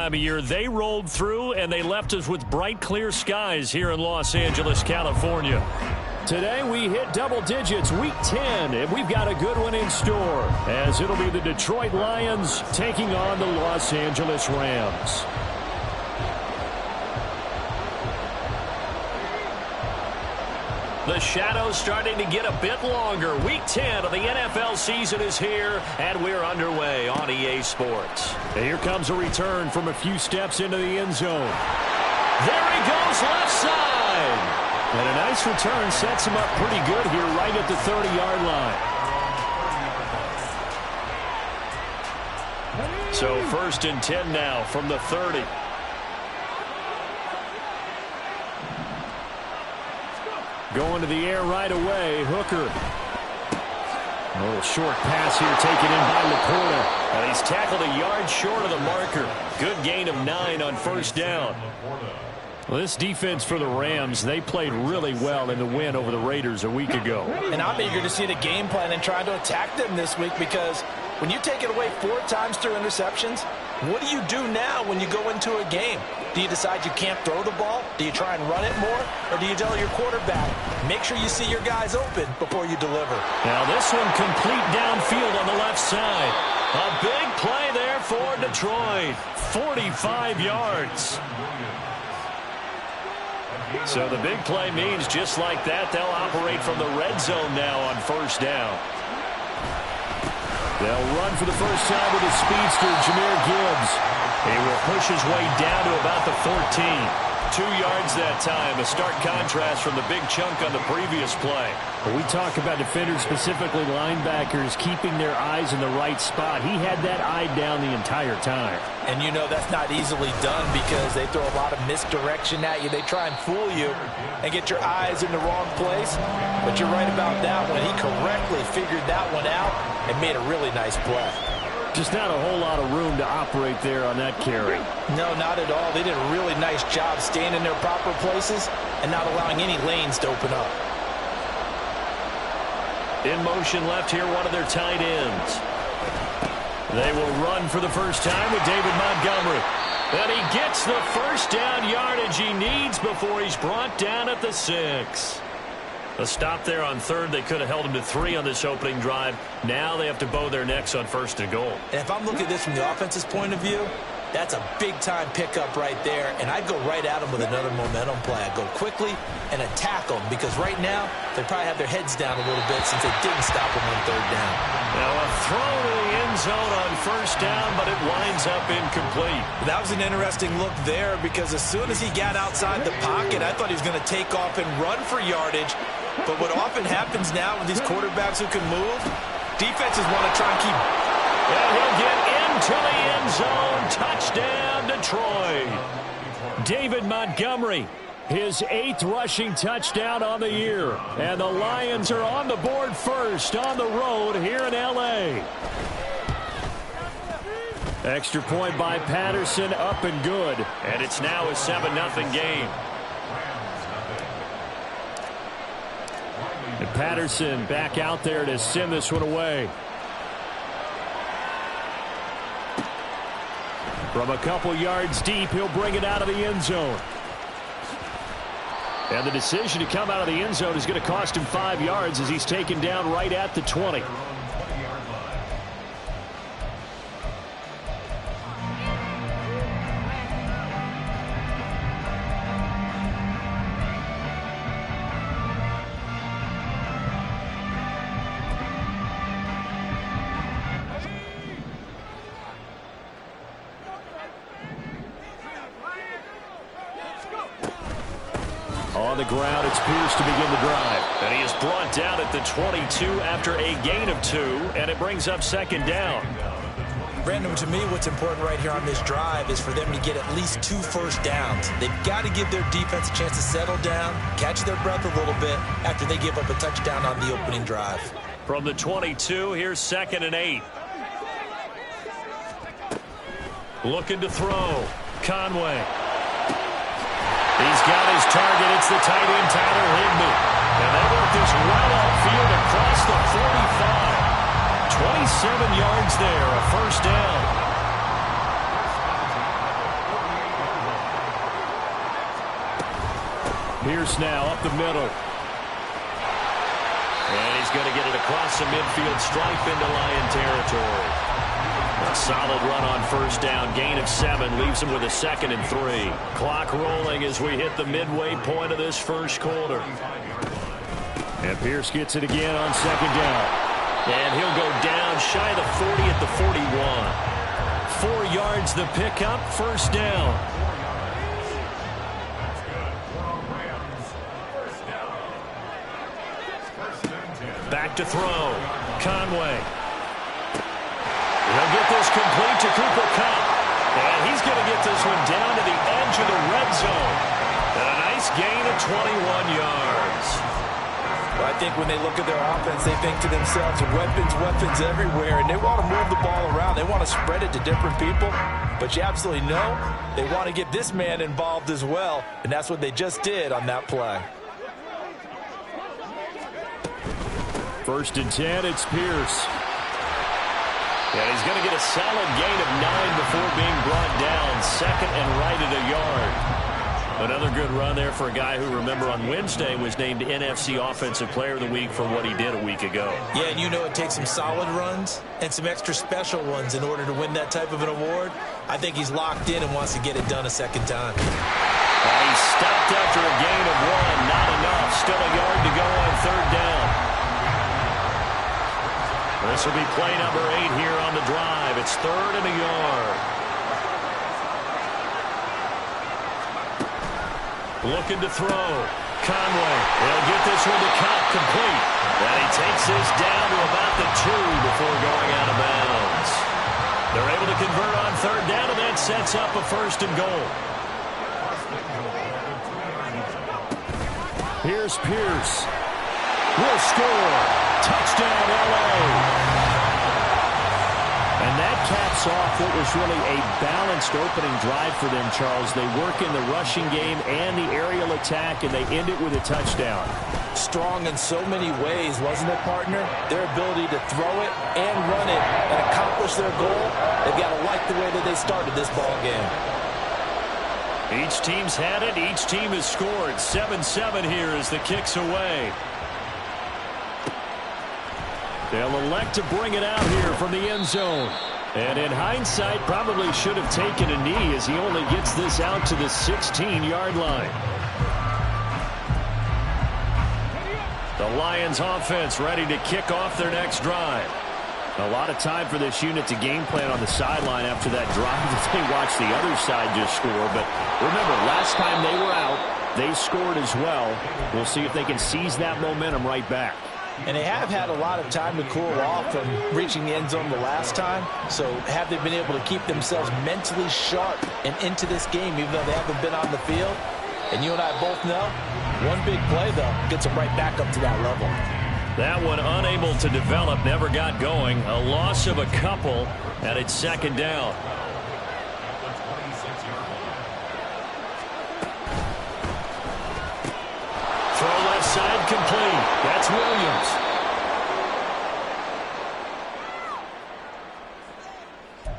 time of year. They rolled through, and they left us with bright, clear skies here in Los Angeles, California. Today we hit double digits, Week 10, and we've got a good one in store, as it'll be the Detroit Lions taking on the Los Angeles Rams. The shadow's starting to get a bit longer. Week 10 of the NFL season is here, and we're underway on EA Sports. And here comes a return from a few steps into the end zone. There he goes, left side. And a nice return sets him up pretty good here right at the 30-yard line. So 1st and 10 now from the 30. Going to the air right away, Hooker. A little short pass here taken in by Laporta. And he's tackled a yard short of the marker. Good gain of 9 on 1st down. Well, this defense for the Rams, they played really well in the win over the Raiders a week ago. And I'm eager to see the game plan and trying to attack them this week, because when you take it away 4 times through interceptions, what do you do now when you go into a game? Do you decide you can't throw the ball? Do you try and run it more? Or do you tell your quarterback, make sure you see your guys open before you deliver? Now this one complete downfield on the left side. A big play there for Detroit. 45 yards. So the big play means just like that, they'll operate from the red zone now on 1st down. They'll run for the first time with a speedster, Jahmyr Gibbs. He will push his way down to about the 14. 2 yards that time, a stark contrast from the big chunk on the previous play. When we talk about defenders, specifically linebackers, keeping their eyes in the right spot, he had that eye down the entire time. And you know that's not easily done, because they throw a lot of misdirection at you. They try and fool you and get your eyes in the wrong place. But you're right about that one. He correctly figured that one out and made a really nice play. Just not a whole lot of room to operate there on that carry. No, not at all. They did a really nice job staying in their proper places and not allowing any lanes to open up. In motion left here, one of their tight ends. They will run for the first time with David Montgomery. And he gets the first down yardage he needs before he's brought down at the 6. A stop there on 3rd. They could have held him to 3 on this opening drive. Now they have to bow their necks on 1st and goal. And if I'm looking at this from the offense's point of view, that's a big-time pickup right there. And I'd go right at him with another momentum play. I'd go quickly and attack them, because right now they probably have their heads down a little bit since they didn't stop him on 3rd down. Now a throw to the end zone on 1st down, but it winds up incomplete. That was an interesting look there, because as soon as he got outside the pocket, I thought he was going to take off and run for yardage. But what often happens now with these quarterbacks who can move, defenses want to try and keep. And he'll get into the end zone. Touchdown, Detroit. David Montgomery, his 8th rushing touchdown on the year. And the Lions are on the board first on the road here in L.A. Extra point by Patterson, up and good. And it's now a 7-0 game. And Patterson back out there to send this one away. From a couple yards deep, he'll bring it out of the end zone. And the decision to come out of the end zone is going to cost him 5 yards, as he's taken down right at the 20. On the ground, it's Pierce to begin the drive. And he is brought down at the 22 after a gain of 2, and it brings up 2nd down. Brandon, to me, what's important right here on this drive is for them to get at least 2 first downs. They've got to give their defense a chance to settle down, catch their breath a little bit after they give up a touchdown on the opening drive. From the 22, here's 2nd and 8. Looking to throw. Conway. He's got his target. It's the tight end, Tyler Higbee. And they work this well upfield across the 45. 27 yards there, a first down. Pierce now up the middle. And he's going to get it across the midfield stripe into Lion territory. A solid run on first down. Gain of 7 leaves him with a 2nd and 3. Clock rolling as we hit the midway point of this first quarter. And Pierce gets it again on 2nd down. And he'll go down shy of the 40 at the 41. 4 yards the pickup, first down. Back to throw. Conway. He'll get this complete to Cooper Kupp. And he's going to get this one down to the edge of the red zone. And a nice gain of 21 yards. Well, I think when they look at their offense, they think to themselves, weapons everywhere, and they want to move the ball around. They want to spread it to different people. But you absolutely know they want to get this man involved as well, and that's what they just did on that play. 1st and 10, it's Pierce. And he's going to get a solid gain of 9 before being brought down. 2nd and right at a yard. Another good run there for a guy who, remember, on Wednesday was named NFC Offensive Player of the Week for what he did a week ago. Yeah, and you know it takes some solid runs and some extra special ones in order to win that type of an award. I think he's locked in and wants to get it done a 2nd time. He stopped after a gain of 1. Not enough. Still a yard to go on 3rd down. This will be play number 8 here on the drive. It's 3rd and a yard. Looking to throw. Conway. He'll get this one to Kupp, complete. And he takes this down to about the 2 before going out of bounds. They're able to convert on 3rd down, and that sets up a 1st and goal. Here's Pierce. Will score. Touchdown, L.A. And that caps off what was really a balanced opening drive for them, Charles. They work in the rushing game and the aerial attack, and they end it with a touchdown. Strong in so many ways, wasn't it, partner? Their ability to throw it and run it and accomplish their goal, they've got to like the way that they started this ball game. Each team's had it. Each team has scored. 7-7 here as the kick's away. They'll elect to bring it out here from the end zone. And in hindsight, probably should have taken a knee as he only gets this out to the 16-yard line. The Lions offense ready to kick off their next drive. A lot of time for this unit to game plan on the sideline after that drive that they watched the other side just score. But remember, last time they were out, they scored as well. We'll see if they can seize that momentum right back. And they have had a lot of time to cool off from reaching the end zone the last time. So have they been able to keep themselves mentally sharp and into this game, even though they haven't been on the field? And you and I both know, one big play, though, gets them right back up to that level. That one unable to develop, never got going. A loss of a couple, and it's 2nd down. Throw left side complete. That's Williams.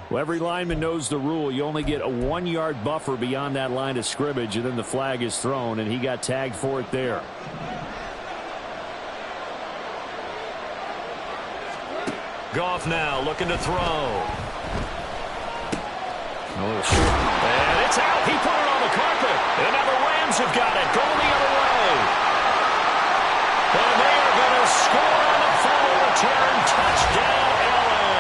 Well, every lineman knows the rule. You only get a 1-yard buffer beyond that line of scrimmage, and then the flag is thrown, and he got tagged for it there. Goff now looking to throw. A little short. And it's out. He put it on the carpet. And now the Rams have got it. Going the other way. And they are going to score on the fumble return. Touchdown, L.A.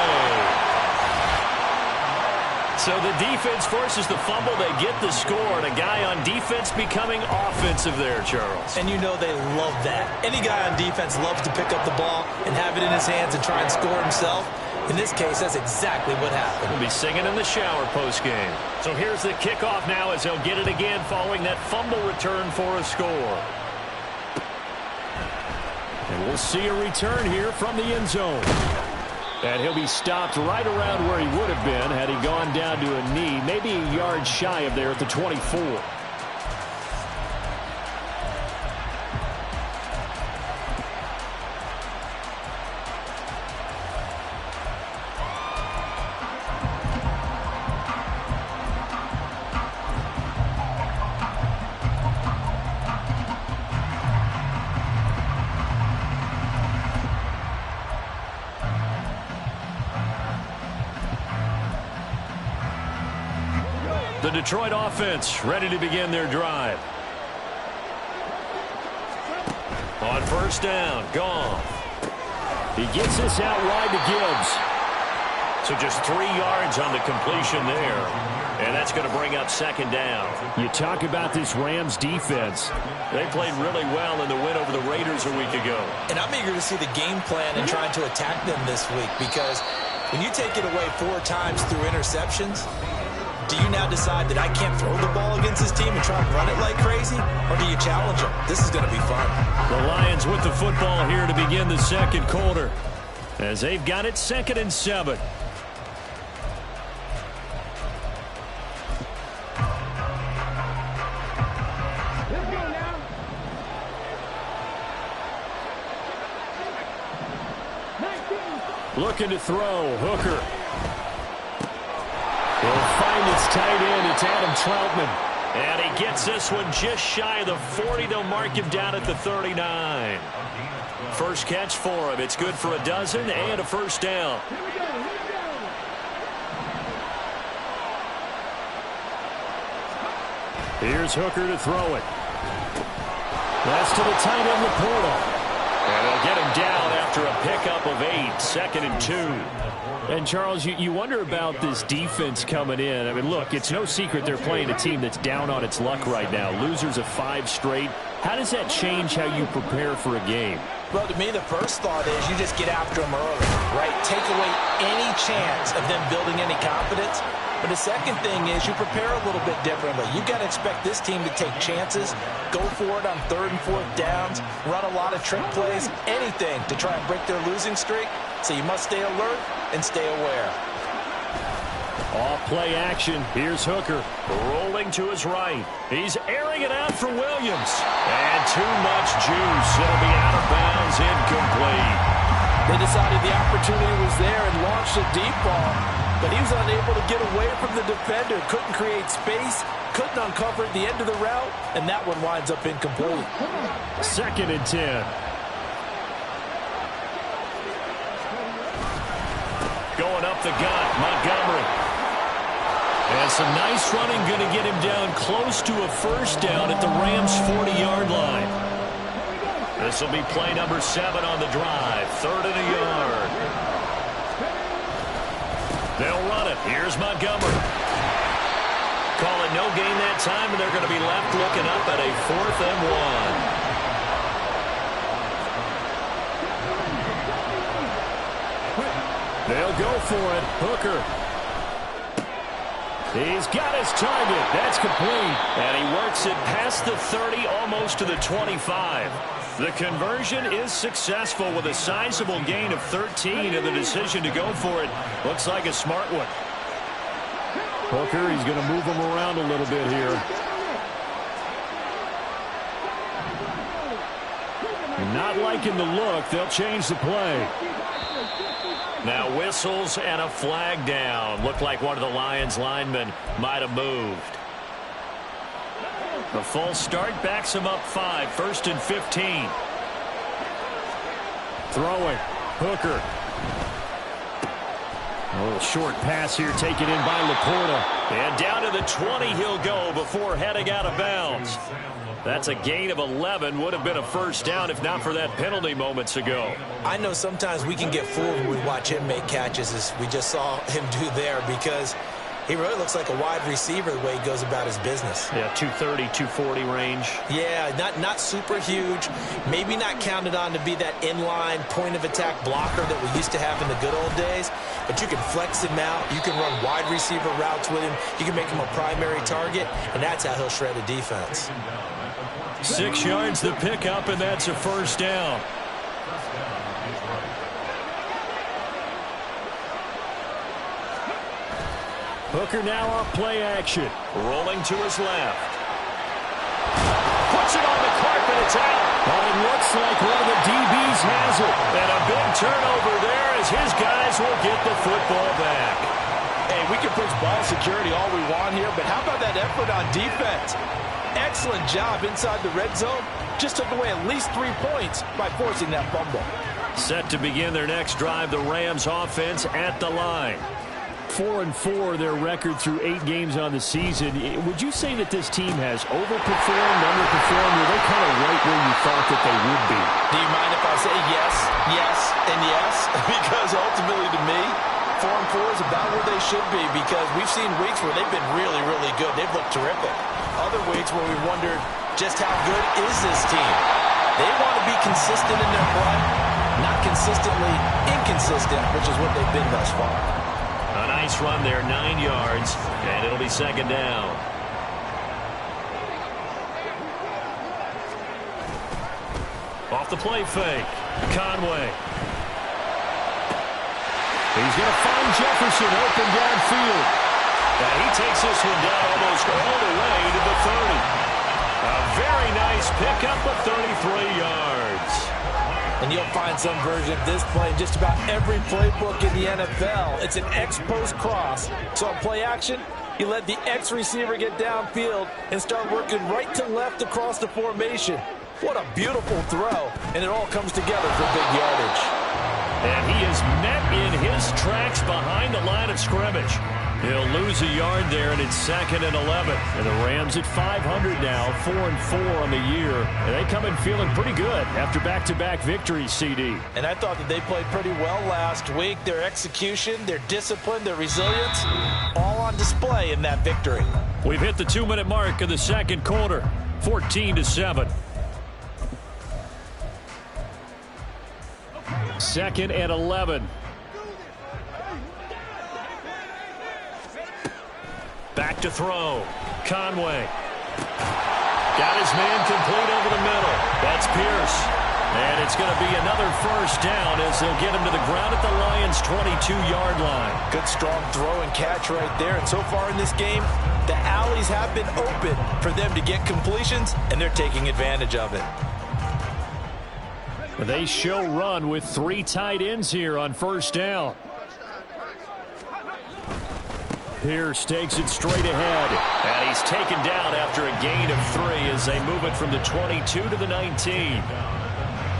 So the defense forces the fumble. They get the score. And a guy on defense becoming offensive there, Charles. And you know they love that. Any guy on defense loves to pick up the ball and have it in his hands and try and score himself. In this case, that's exactly what happened. He'll be singing in the shower post-game. So here's the kickoff now as they'll get it again following that fumble return for a score. And we'll see a return here from the end zone. And he'll be stopped right around where he would have been had he gone down to a knee, maybe a yard shy of there at the 24. The Detroit offense ready to begin their drive. On first down, Goff. He gets this out wide to Gibbs. So just 3 yards on the completion there. And that's going to bring up second down. You talk about this Rams defense. They played really well in the win over the Raiders a week ago. And I'm eager to see the game plan and trying to attack them this week, because when you take it away 4 times through interceptions, do you now decide that I can't throw the ball against this team and try and run it like crazy? Or do you challenge them? This is going to be fun. The Lions with the football here to begin the second quarter, as they've got it 2nd and 7. Looking to throw. Hooker. He'll find its tight end. It's Adam Troutman. And he gets this one just shy of the 40. They'll mark him down at the 39. First catch for him. It's good for a dozen and a first down. Here's Hooker to throw it. That's to the tight end, Laporta. And they'll get him down after a pickup of 8, 2nd and 2. And, Charles, you wonder about this defense coming in. I mean, look, it's no secret they're playing a team that's down on its luck right now. Losers of 5 straight. How does that change how you prepare for a game? Well, to me, the first thought is you just get after them early, right? Take away any chance of them building any confidence. But the second thing is you prepare a little bit differently. You've got to expect this team to take chances, go for it on 3rd and 4th downs, run a lot of trick plays, anything to try and break their losing streak. So you must stay alert and stay aware. Off play action. Here's Hooker. Rolling to his right. He's airing it out for Williams. And too much juice. It'll be out of bounds, incomplete. They decided the opportunity was there and launched a deep ball, but he was unable to get away from the defender. Couldn't create space, couldn't uncover the end of the route, and that one winds up incomplete. 2nd and 10. Going up the gut, Montgomery. And some nice running, going to get him down close to a first down at the Rams' 40-yard line. This will be play number 7 on the drive. 3rd and a yard. They'll run it. Here's Montgomery. Call it no gain that time, and they're going to be left looking up at a 4th and 1. They'll go for it. Hooker. He's got his target. That's complete. And he works it past the 30, almost to the 25. The conversion is successful with a sizable gain of 13, and the decision to go for it looks like a smart one. Hooker, he's going to move him around a little bit here. Not liking the look. They'll change the play. Now whistles and a flag down. Looked like one of the Lions linemen might have moved. The full start backs him up 5. 1st and 15. Throwing. Hooker. A little short pass here taken in by Laporta. And down to the 20 he'll go before heading out of bounds. That's a gain of 11. Would have been a first down if not for that penalty moments ago. I know sometimes we can get fooled when we watch him make catches, as we just saw him do there, because he really looks like a wide receiver the way he goes about his business. Yeah, 230, 240 range. Yeah, not super huge. Maybe not counted on to be that inline point-of-attack blocker that we used to have in the good old days. But you can flex him out. You can run wide receiver routes with him. You can make him a primary target, and that's how he'll shred a defense. 6 yards the pickup, and that's a first down. Hooker now off play action. Rolling to his left. Puts it on the carpet. It's out. But it looks like one of the DBs has it. And a big turnover there as his guys will get the football back. Hey, we can push ball security all we want here, but how about that effort on defense? Excellent job inside the red zone. Just took away at least 3 points by forcing that fumble. Set to begin their next drive, the Rams offense at the line. 4-4, their record through 8 games on the season. Would you say that this team has overperformed, underperformed, or are they kind of right where you thought that they would be? Do you mind if I say yes, yes, and yes? Because ultimately to me, 4-4 is about where they should be, because we've seen weeks where they've been really, really good. They've looked terrific. Other weeks where we wondered just how good is this team. They want to be consistent in their play, not consistently inconsistent, which is what they've been thus far. A nice run there, 9 yards, and it'll be second down. Off the play fake, Conway. He's going to find Jefferson open downfield. And he takes this one down almost all the way to the 30. A very nice pickup of 33 yards. And you'll find some version of this play in just about every playbook in the NFL. It's an X-post cross. So on play action, you let the X receiver get downfield and start working right to left across the formation. What a beautiful throw. And it all comes together for big yardage. And he is met in his tracks behind the line of scrimmage. He'll lose a yard there, and it's 2nd and 11. And the Rams at 500 now, 4-4 on the year. And they come in feeling pretty good after back-to-back victories, CD. And I thought that they played pretty well last week. Their execution, their discipline, their resilience, all on display in that victory. We've hit the 2-minute mark of the second quarter, 14-7. 2nd and 11. Back to throw. Conway. Got his man complete over the middle. That's Pierce. And it's going to be another first down as they'll get him to the ground at the Lions' 22-yard line. Good strong throw and catch right there. And so far in this game, the alleys have been open for them to get completions, and they're taking advantage of it. They show run with 3 tight ends here on first down. Pierce takes it straight ahead. And he's taken down after a gain of 3 as they move it from the 22 to the 19.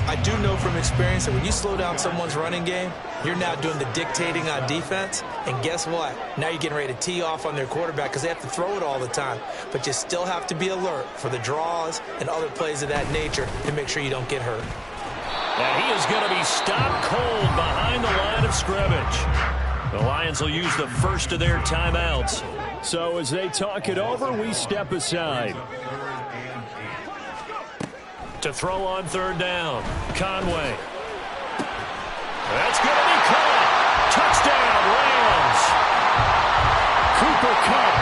I do know from experience that when you slow down someone's running game, you're now doing the dictating on defense. And guess what? Now you're getting ready to tee off on their quarterback because they have to throw it all the time. But you still have to be alert for the draws and other plays of that nature to make sure you don't get hurt. And he is going to be stopped cold behind the line of scrimmage. The Lions will use the first of their timeouts. So as they talk it over, we step aside. To throw on third down, Conway. That's going to be caught. Touchdown, Rams. Cooper Kupp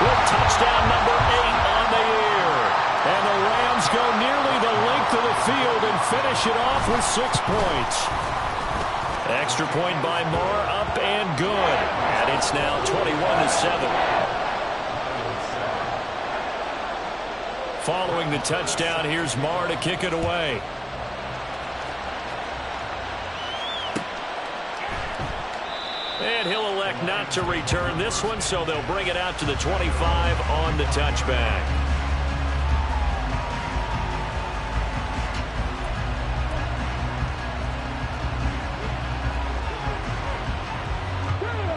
with touchdown number 8 on the year. And the Rams go nearly the length of the field and finish it off with 6 points. Extra point by Moore, up and good. And it's now 21-7. Following the touchdown, here's Moore to kick it away. And he'll elect not to return this one, so they'll bring it out to the 25 on the touchback.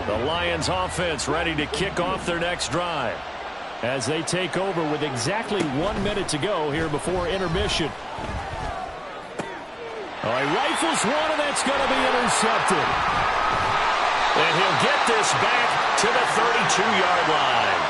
The Lions offense ready to kick off their next drive as they take over with exactly 1 minute to go here before intermission. Oh, he rifles one, and that's going to be intercepted. And he'll get this back to the 32-yard line.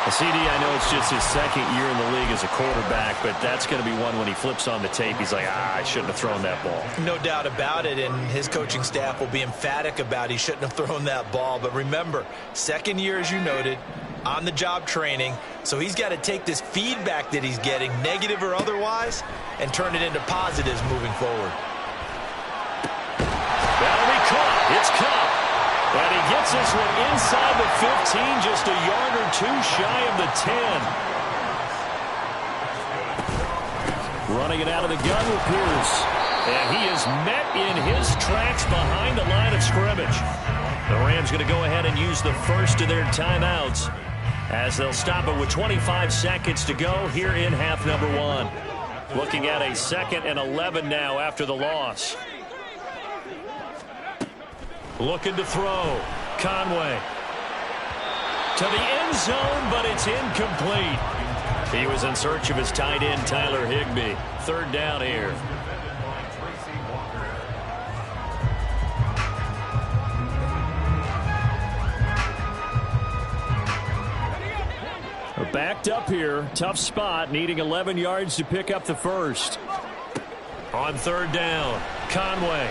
CD, I know it's just his second year in the league as a quarterback, but that's going to be one when he flips on the tape. He's like, I shouldn't have thrown that ball. No doubt about it, and his coaching staff will be emphatic about he shouldn't have thrown that ball. But remember, second year, as you noted, on-the-job training, so he's got to take this feedback that he's getting, negative or otherwise, and turn it into positives moving forward. That'll be caught. It's caught. And he gets this one inside the 15, just a yard or 2 shy of the 10. Running it out of the gun with Pierce. And he is met in his tracks behind the line of scrimmage. The Rams going to go ahead and use the first of their timeouts as they'll stop it with 25 seconds to go here in half number 1. Looking at a 2nd and 11 now after the loss. Looking to throw. Conway. to the end zone, but it's incomplete. He was in search of his tight end, Tyler Higbee. Third down here. Backed up here. Tough spot. Needing 11 yards to pick up the first. On third down, Conway.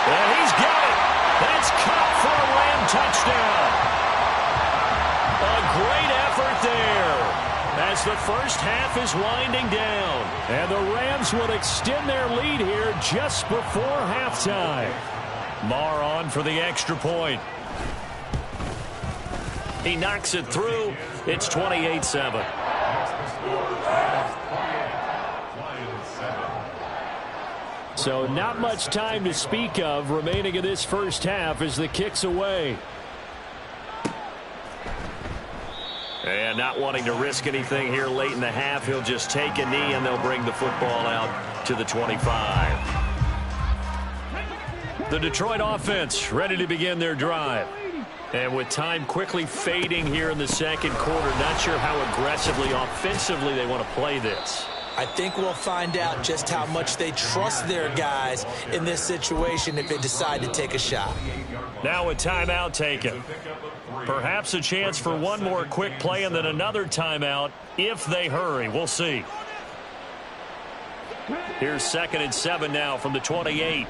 And he's got it. That's caught for a Ram touchdown. A great effort there as the first half is winding down. And the Rams would extend their lead here just before halftime. Marr on for the extra point. He knocks it through. It's 28-7. So not much time to speak of remaining in this first half as the kick's away. And not wanting to risk anything here late in the half, he'll just take a knee and they'll bring the football out to the 25. The Detroit offense ready to begin their drive. And with time quickly fading here in the second quarter, not sure how aggressively, offensively they want to play this. I think we'll find out just how much they trust their guys in this situation if they decide to take a shot. Now a timeout taken. Perhaps a chance for one more quick play and then another timeout if they hurry. We'll see. Here's 2nd and 7 now from the 28.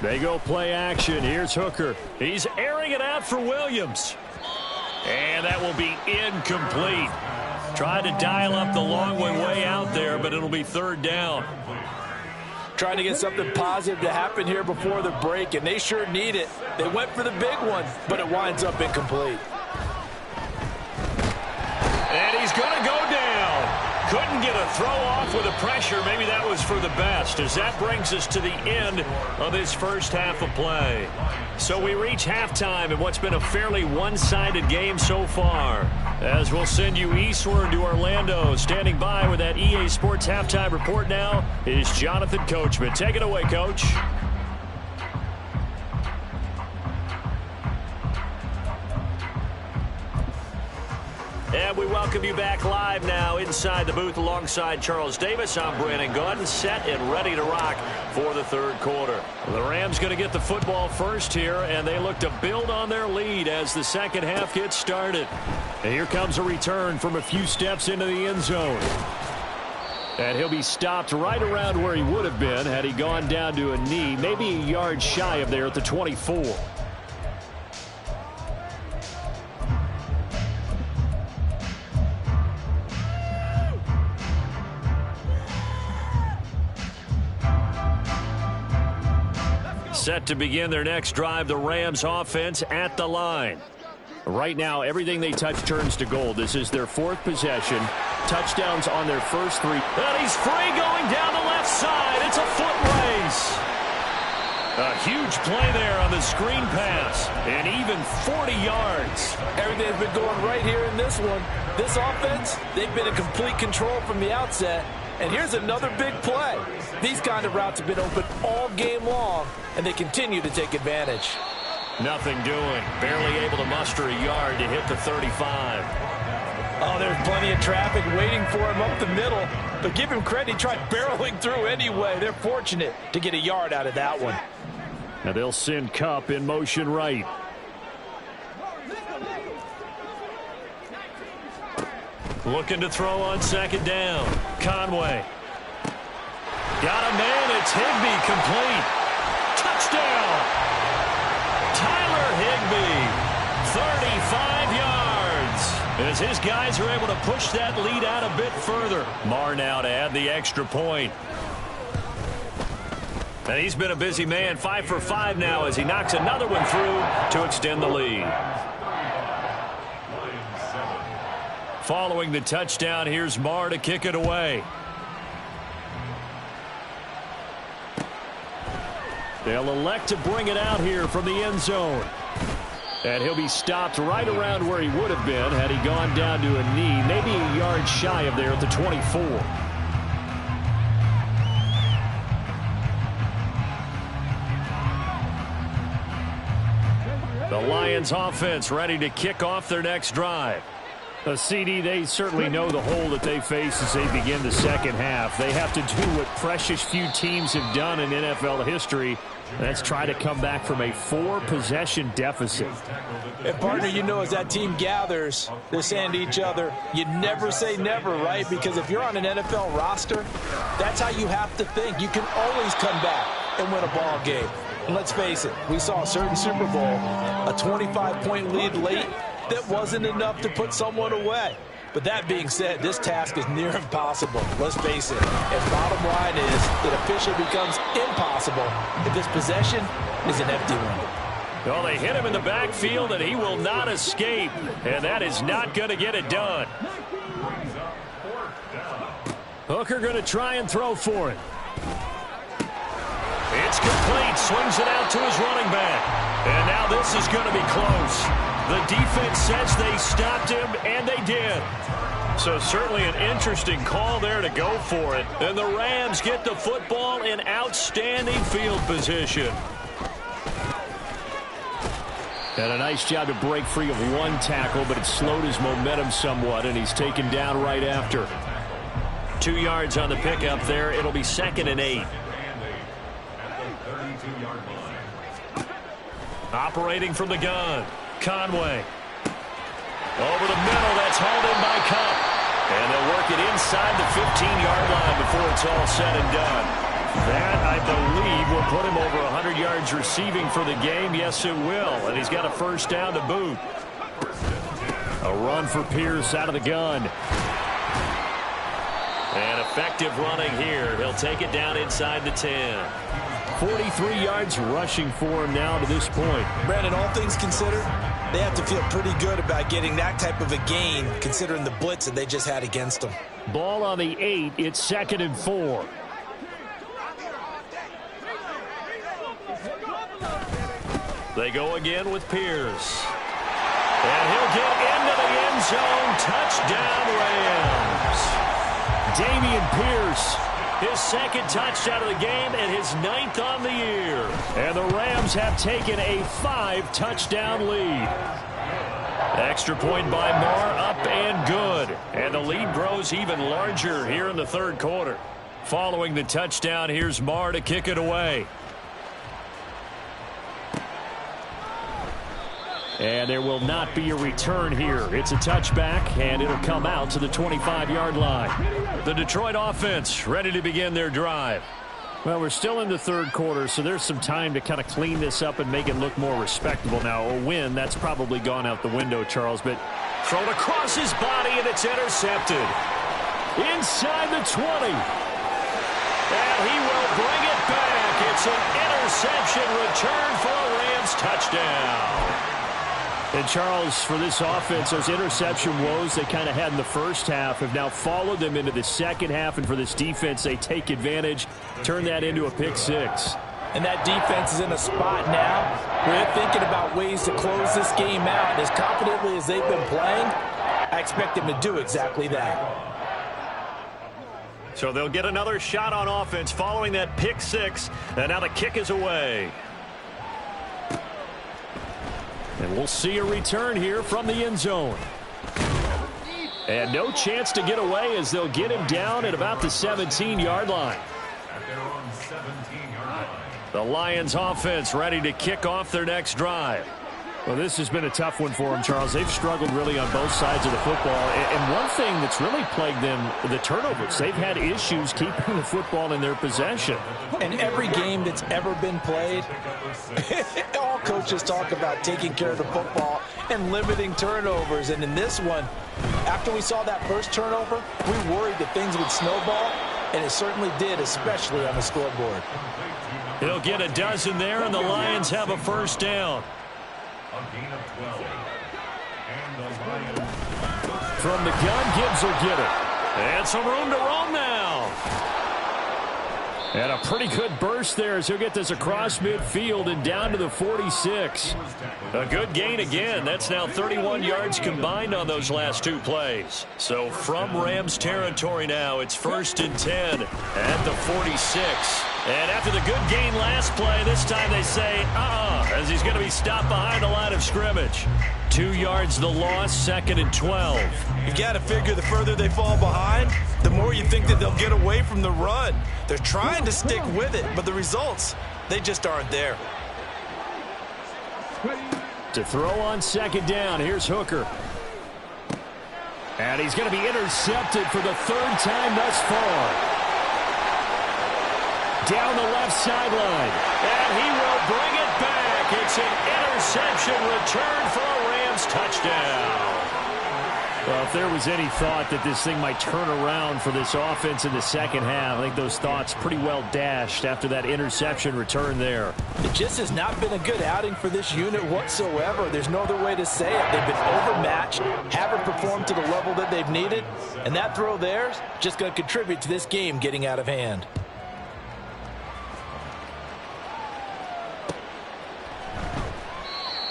They go play action. Here's Hooker. He's airing it out for Williams. And that will be incomplete. Tried to dial up the long one way out there, but it'll be third down. Trying to get something positive to happen here before the break, and they sure need it. They went for the big one, but it winds up incomplete. And he's going to go down. Couldn't get a throw off with the pressure. Maybe that was for the best, as that brings us to the end of this first half of play. So we reach halftime in what's been a fairly one-sided game so far. As we'll send you eastward to Orlando. Standing by with that EA Sports halftime report now is Jonathan Coachman. Take it away, Coach. And we welcome you back live now inside the booth alongside Charles Davis. I'm Brandon Gaudin, set and ready to rock for the third quarter. The Rams going to get the football first here, and they look to build on their lead as the second half gets started. And here comes a return from a few steps into the end zone. And he'll be stopped right around where he would have been had he gone down to a knee, maybe a yard shy of there at the 24. Set to begin their next drive, the Rams offense at the line. Right now, everything they touch turns to gold. This is their fourth possession. Touchdowns on their first 3. And he's free going down the left side. It's a foot race. A huge play there on the screen pass. And even 40 yards. Everything's been going right here in this one. This offense, they've been in complete control from the outset. And here's another big play. These kind of routes have been open all game long, and they continue to take advantage. Nothing doing. Barely able to muster a yard to hit the 35. Oh, there's plenty of traffic waiting for him up the middle. But give him credit, he tried barreling through anyway. They're fortunate to get a yard out of that one. Now they'll send Kupp in motion right. Looking to throw on second down. Conway. Got a man. It's Higbee complete. Touchdown. Tyler Higbee. 35 yards. As his guys are able to push that lead out a bit further. Marr now to add the extra point. And he's been a busy man. 5 for 5 now as he knocks another one through to extend the lead. Following the touchdown, here's Marr to kick it away. They'll elect to bring it out here from the end zone. And he'll be stopped right around where he would have been had he gone down to a knee, maybe a yard shy of there at the 24. The Lions offense ready to kick off their next drive. A CD, they certainly know the hole that they face as they begin the second half. They have to do what precious few teams have done in NFL history. That's try to come back from a 4-possession deficit. And partner, you know, as that team gathers, they're saying to each other, you never say never, right? Because if you're on an NFL roster, that's how you have to think. You can always come back and win a ball game. And let's face it, we saw a certain Super Bowl, a 25-point lead late, that wasn't enough to put someone away. But that being said, this task is near impossible. Let's face it. And bottom line is, it officially becomes impossible if this possession is an empty one. Well, they hit him in the backfield, and he will not escape. And that is not going to get it done. Hooker going to try and throw for it. It's complete. Swings it out to his running back. And now this is going to be close. The defense says they stopped him, and they did. So certainly an interesting call there to go for it. And the Rams get the football in outstanding field position. And a nice job to break free of one tackle, but it slowed his momentum somewhat, and he's taken down right after. 2 yards on the pickup there. It'll be 2nd and 8. Operating from the gun, Conway. Over the middle, that's hauled in by Cup. And they'll work it inside the 15-yard line before it's all said and done. That, I believe, will put him over 100 yards receiving for the game. Yes, it will. And he's got a first down to boot. A run for Pierce out of the gun. And effective running here. He'll take it down inside the 10. 43 yards rushing for him now to this point. Brandon, all things considered, they have to feel pretty good about getting that type of a gain, considering the blitz that they just had against them. Ball on the 8. It's 2nd and 4. They go again with Pierce. And he'll get into the end zone. Touchdown, Rams. Dameon Pierce. His 2nd touchdown of the game and his 9th on the year. And the Rams have taken a 5-touchdown lead. Extra point by Marr, up and good. And the lead grows even larger here in the 3rd quarter. Following the touchdown, here's Marr to kick it away. And there will not be a return here. It's a touchback, and it'll come out to the 25-yard line. The Detroit offense ready to begin their drive. Well, we're still in the 3rd quarter, so there's some time to kind of clean this up and make it look more respectable. Now, a win, that's probably gone out the window, Charles, but thrown across his body, and it's intercepted. Inside the 20. And he will bring it back. It's an interception return for a Rams touchdown. And, Charles, for this offense, those interception woes they kind of had in the first half have now followed them into the second half. And for this defense, they take advantage, turn that into a pick 6. And that defense is in a spot now where they're thinking about ways to close this game out. And as confidently as they've been playing, I expect them to do exactly that. So they'll get another shot on offense following that pick 6. And now the kick is away. And we'll see a return here from the end zone. And no chance to get away as they'll get him down at about the 17-yard line. The Lions offense ready to kick off their next drive. Well, this has been a tough one for them, Charles. They've struggled really on both sides of the football. And one thing that's really plagued them, the turnovers. They've had issues keeping the football in their possession. And every game that's ever been played, all coaches talk about taking care of the football and limiting turnovers. And in this one, after we saw that first turnover, we worried that things would snowball, and it certainly did, especially on the scoreboard. He'll get a dozen there, and the Lions have a first down. From the gun, Gibbs will get it. And some room to roam now. And a pretty good burst there as he'll get this across midfield and down to the 46. A good gain again. That's now 31 yards combined on those last 2 plays. So from Rams territory now, it's 1st and 10 at the 46. And after the good gain last play, this time they say, as he's going to be stopped behind the line of scrimmage. 2 yards the loss, 2nd and 12. You got to figure the further they fall behind, the more you think that they'll get away from the run. They're trying to stick with it, but the results, they just aren't there. To throw on 2nd down, here's Hooker. And he's going to be intercepted for the 3rd time thus far. Down the left sideline. And he will bring it back. It's an interception return for a Rams touchdown. Well, if there was any thought that this thing might turn around for this offense in the second half, I think those thoughts pretty well dashed after that interception return there. It just has not been a good outing for this unit whatsoever. There's no other way to say it. They've been overmatched, haven't performed to the level that they've needed, and that throw there is just going to contribute to this game getting out of hand.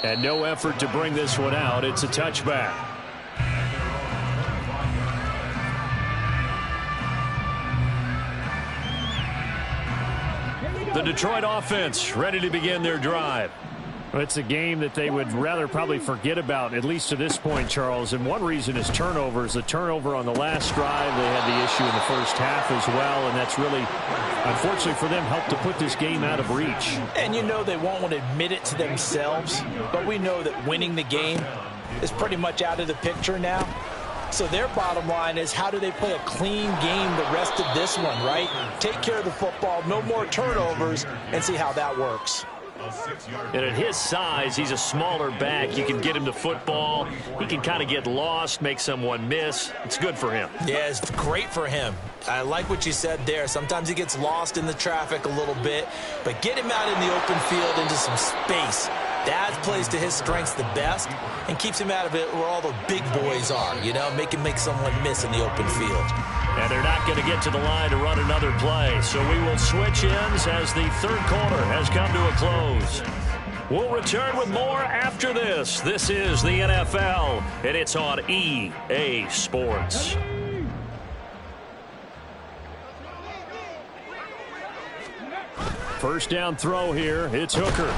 And no effort to bring this one out. It's a touchback. The Detroit offense ready to begin their drive. It's a game that they would rather probably forget about, at least to this point, Charles. And one reason is turnovers. The turnover on the last drive, they had the issue in the first half as well. And that's really, unfortunately for them, helped to put this game out of reach. And you know they won't want to admit it to themselves. But we know that winning the game is pretty much out of the picture now. So their bottom line is, how do they play a clean game the rest of this one, right? Take care of the football, no more turnovers, and see how that works. And at his size, he's a smaller back. You can get him to football. He can kind of get lost, make someone miss. It's good for him. Yeah, it's great for him. I like what you said there. Sometimes he gets lost in the traffic a little bit, but get him out in the open field into some space. That plays to his strengths the best and keeps him out of it where all the big boys are, you know, make someone miss in the open field. And they're not going to get to the line to run another play, so we will switch ends as the 3rd quarter has come to a close. We'll return with more after this. This is the NFL, and it's on EA Sports. First down throw here. It's Hooker.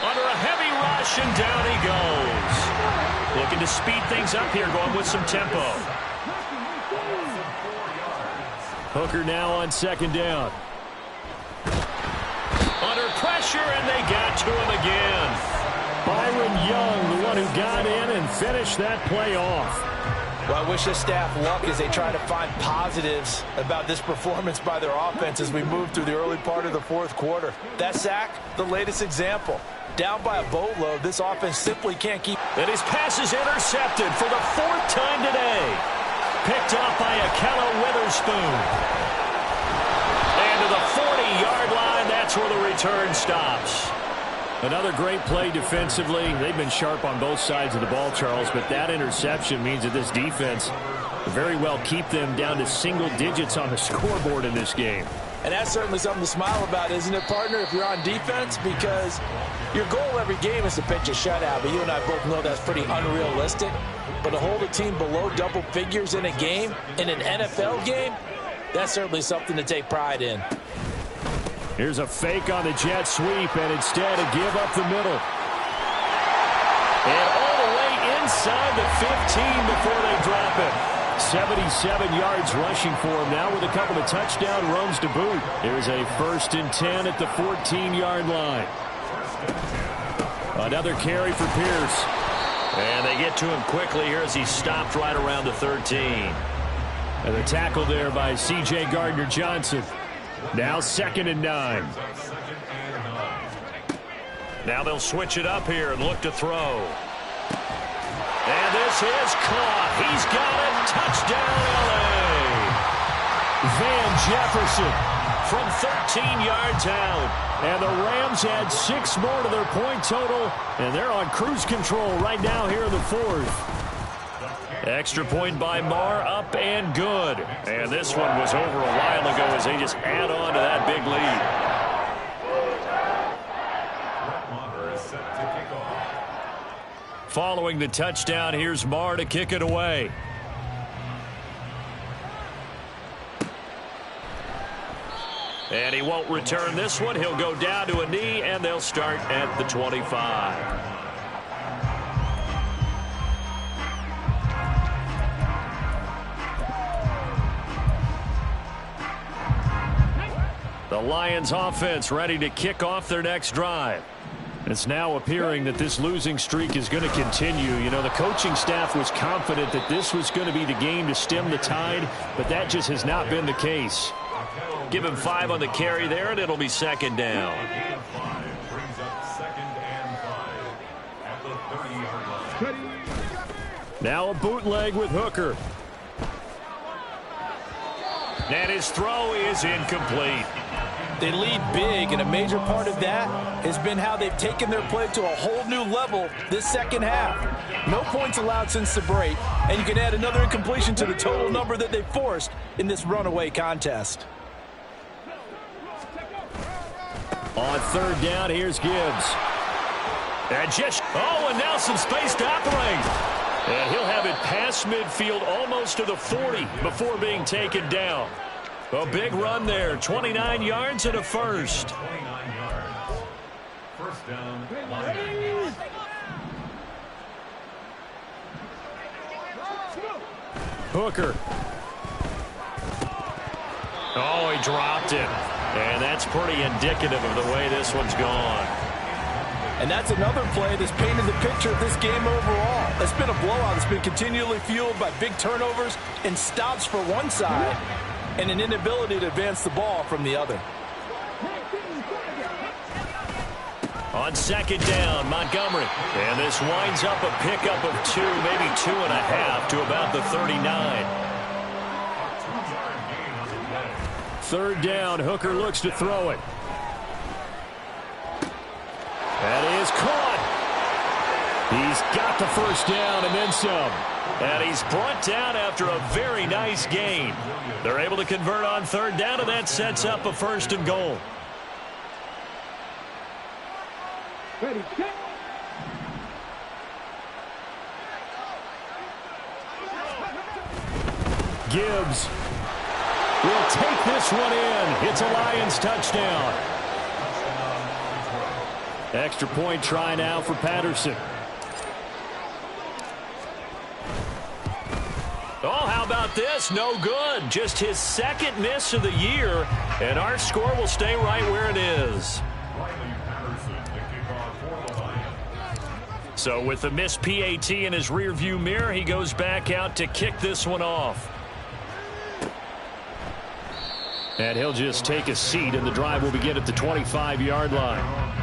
Under a heavy rush, and down he goes. Looking to speed things up here, going with some tempo. Hooker now on 2nd down. Under pressure, and they got to him again. Byron Young, the one who got in and finished that play off. Well, I wish this staff luck as they try to find positives about this performance by their offense as we move through the early part of the 4th quarter. That sack, the latest example. Down by a boatload, this offense simply can't keep. And his pass is intercepted for the 4th time today. Picked off by Akello Witherspoon. And to the 40-yard line, that's where the return stops. Another great play defensively. They've been sharp on both sides of the ball, Charles, but that interception means that this defense very well keep them down to single digits on the scoreboard in this game. And that's certainly something to smile about, isn't it, partner, if you're on defense? Because your goal every game is to pitch a shutout, but you and I both know that's pretty unrealistic. But to hold a team below double figures in a game, in an NFL game, that's certainly something to take pride in. Here's a fake on the jet sweep, and instead a give up the middle. And all the way inside the 15 before they drop it. 77 yards rushing for him now with a couple of touchdown runs to boot. Here's a 1st and 10 at the 14-yard line. Another carry for Pierce. And they get to him quickly here as he stopped right around the 13. And the tackle there by C.J. Gardner-Johnson. Now 2nd and 9. Now they'll switch it up here and look to throw. And this is caught. He's got it. Touchdown, L.A. Van Jefferson from 13 yards out. And the Rams add 6 more to their point total, and they're on cruise control right now here in the 4th. Extra point by Marr, up and good. And this one was over a while ago as they just add on to that big lead. Following the touchdown, here's Marr to kick it away. And he won't return this one. He'll go down to a knee, and they'll start at the 25. The Lions offense ready to kick off their next drive. It's now appearing that this losing streak is going to continue. You know, the coaching staff was confident that this was going to be the game to stem the tide, but that just has not been the case. Give him 5 on the carry there, and it'll be second down. Now a bootleg with Hooker. And his throw is incomplete. They lead big, and a major part of that has been how they've taken their play to a whole new level this second half. No points allowed since the break, and you can add another incompletion to the total number that they forced in this runaway contest. On third down, here's Gibbs. And now some space to operate. And he'll have it past midfield almost to the 40 before being taken down. A big run there, 29 yards and a first. First down, Lions. Hooker. Oh, he dropped it. And that's pretty indicative of the way this one's gone. And that's another play that's painted the picture of this game overall. It's been a blowout that's been continually fueled by big turnovers and stops for one side and an inability to advance the ball from the other. On second down, Montgomery. And this winds up a pickup of 2, maybe 2.5 to about the 39. Third down, Hooker looks to throw it. That is caught. He's got the first down and then some. And he's brought down after a very nice gain. They're able to convert on third down, and that sets up a first and goal. Ready, set. Gibbs will take this one in. It's a Lions touchdown. Extra point try now for Patterson. Oh, how about this? No good. Just his second miss of the year, and our score will stay right where it is. So with the missed PAT in his rearview mirror, he goes back out to kick this one off. And he'll just take a seat, and the drive will begin at the 25-yard line.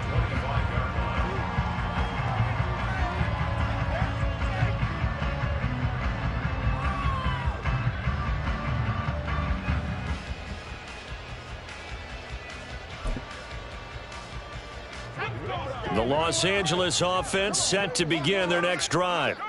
The Los Angeles offense set to begin their next drive.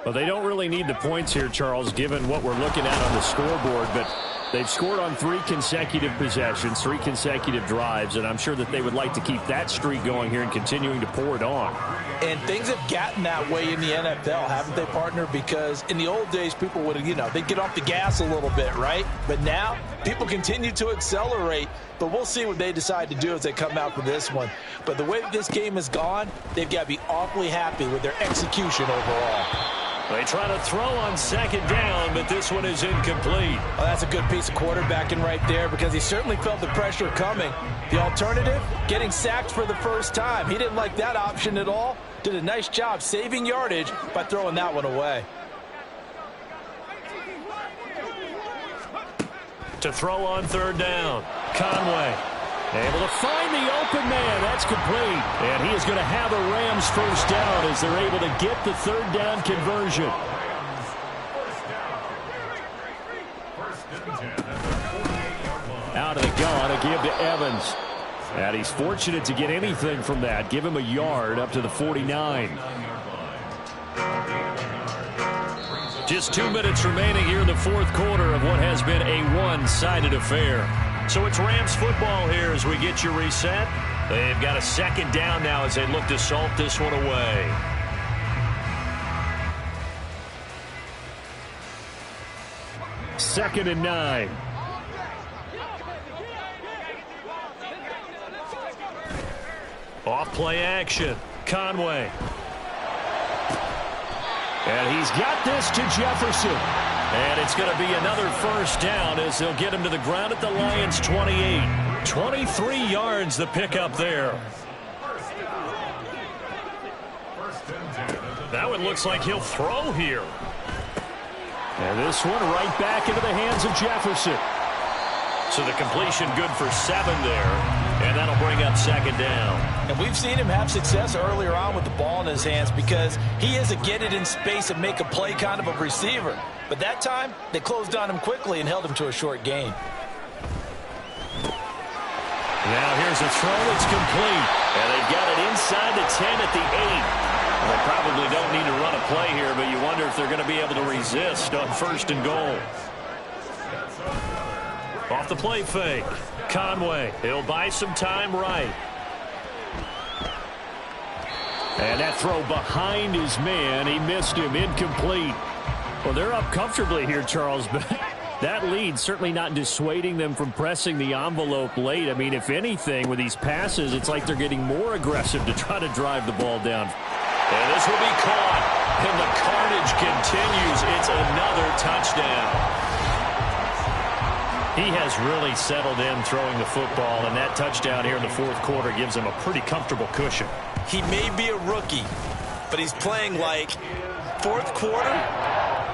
Well, they don't really need the points here, Charles, given what we're looking at on the scoreboard, but they've scored on 3 consecutive possessions, 3 consecutive drives, and I'm sure that they would like to keep that streak going here and continuing to pour it on. And things have gotten that way in the NFL, haven't they, partner? Because in the old days, people would, they'd get off the gas a little bit, right? But now, people continue to accelerate, but we'll see what they decide to do as they come out for this one. But the way that this game has gone, they've got to be awfully happy with their execution overall. They try to throw on second down, but this one is incomplete. Well, that's a good piece of quarterbacking right there because he certainly felt the pressure coming. The alternative, getting sacked for the first time. He didn't like that option at all. Did a nice job saving yardage by throwing that one away. To throw on third down, Conway. Able to find the open man. That's complete. And he is going to have a Rams first down as they're able to get the third down conversion. Out of the gun, a give to Evans. And he's fortunate to get anything from that. Give him a yard up to the 49. Just 2 minutes remaining here in the fourth quarter of what has been a one-sided affair. So it's Rams football here as we get you reset. They've got a second down now as they look to salt this one away. Second and 9. Off play action. Conway. And he's got this to Jefferson. And it's going to be another first down as they'll get him to the ground at the Lions' 28. 23 yards the pickup there. That one looks like he'll throw here. And this one right back into the hands of Jefferson. So the completion good for 7 there. And that'll bring up second down. And we've seen him have success earlier on with the ball in his hands because he is a get it in space and make a play kind of a receiver. But that time, they closed on him quickly and held him to a short gain. Now here's a throw that's complete. And they've got it inside the 10 at the 8. Well, they probably don't need to run a play here, but you wonder if they're going to be able to resist on first and goal. Off the play fake. Conway, he'll buy some time right. And that throw behind his man, he missed him, incomplete. Well, they're up comfortably here, Charles, but that lead certainly not dissuading them from pressing the envelope late. I mean, if anything, with these passes, it's like they're getting more aggressive to try to drive the ball down. And this will be caught, and the carnage continues. It's another touchdown. He has really settled in throwing the football, and that touchdown here in the fourth quarter gives him a pretty comfortable cushion. He may be a rookie, but he's playing like fourth quarter,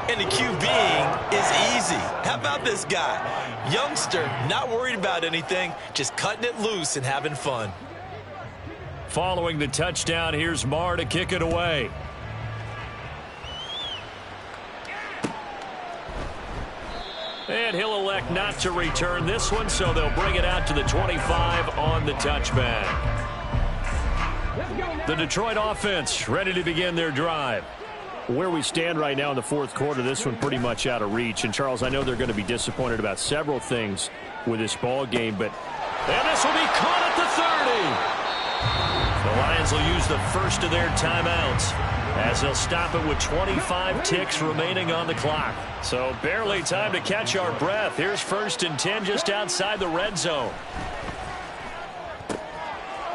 and the QBing is easy. How about this guy? Youngster, not worried about anything, just cutting it loose and having fun. Following the touchdown, here's Marr to kick it away. And he'll elect not to return this one, so they'll bring it out to the 25 on the touchback. The Detroit offense ready to begin their drive. Where we stand right now in the fourth quarter, this one pretty much out of reach. And, Charles, I know they're going to be disappointed about several things with this ball game, but and this will be caught at the 30. The Lions will use the first of their timeouts as they'll stop it with 25 ticks remaining on the clock. So barely time to catch our breath. Here's 1st and 10 just outside the red zone.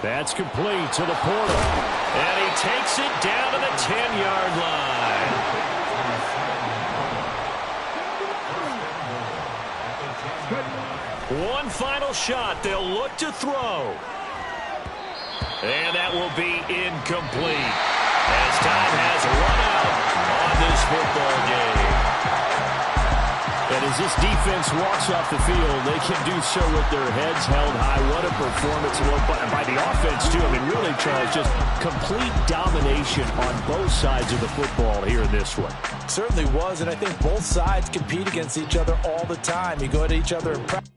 That's complete to the Porter. And he takes it down to the 10-yard line. One final shot. They'll look to throw. And that will be incomplete as time has run out on this football game. And as this defense walks off the field, they can do so with their heads held high. What a performance by the offense, too. I mean, really, Charles, just complete domination on both sides of the football here in this one. Certainly was, and I think both sides compete against each other all the time. You go at each other and practice.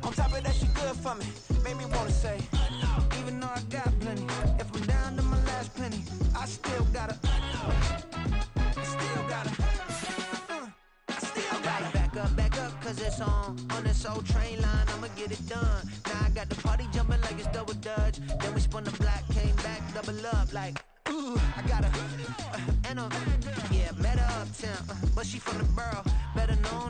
On top of that, she good for me. Made me wanna say, even though I got plenty, if I'm down to my last penny, I still gotta back up, cause it's on this old train line, I'ma get it done. Now I got the party jumping like it's double dutch. Then we spun the block, came back, double up, like, ooh, I got her, and yeah, met her uptown, but she from the borough, better known.